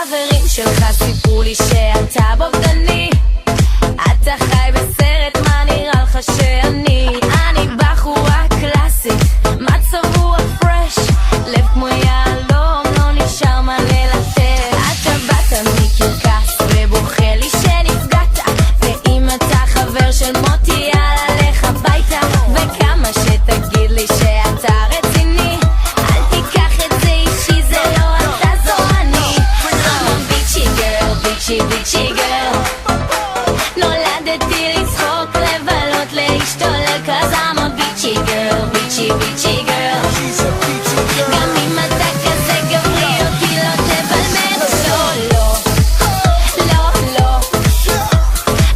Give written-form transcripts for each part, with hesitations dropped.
החברים שלך סיפרו לי שאתה בוגדני, אתה חי בסרט, מה נראה לך שאני? אני בחורה קלאסית, מצב רוח פרש, לב כמו יעלום, לא נשאר מה ללטף. אתה באת מקרקס ובוכה לי שנפגעת, ואם אתה חבר של מוטי יאללה לך הביתה, וכמה שתגיד לי שאתה רציני, אל תיקח את זה אישי, זה לא אתה זו אני. I'm a bitchy girl, bitchy bitchy girl, נולדתי לצחוק, לבלות, להשתולל, cause I'm a bitchy girl, bitchy bitchy girl. גם אם אתה כזה גברי אותי לא תבלמד. לא, לא, לא, לא,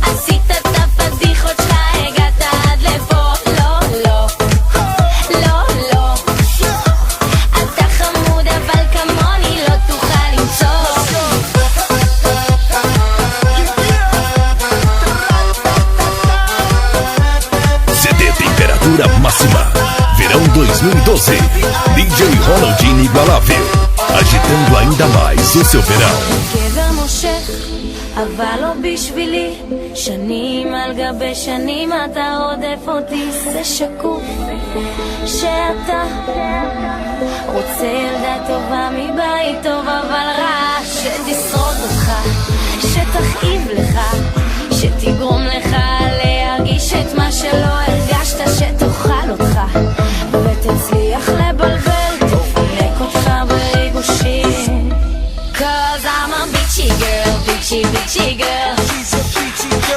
עשית את הפדיחות שלך, הגעת עד לפה. לא, לא, לא, לא, אתה חמוד אבל כמוני לא תוכל למצוא. CD Temperatura Máxima, Verão 2012. DJ Ronald Inigualável, agitando ainda mais o seu verão. גבר מושך, אבל לא בשבילי, שנים על גבי שנים אתה רודף אותי. זה שקוף שאתה רוצה ילדה טובה מבית טוב אבל רע, שתשרוד אותך, שתכאיב לך, שתגרום לך להרגיש את מה שלא הרגשת, שתאכל אותך ותצליח לבלבל, תפנק אותך בריגושים. Cause I'm a bitchy girl, bitchy bitchy girl,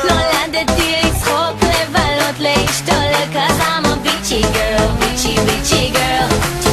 נולדתי לצחוק, לבלות, להשתולל, cause I'm a bitchy girl, bitchy bitchy girl.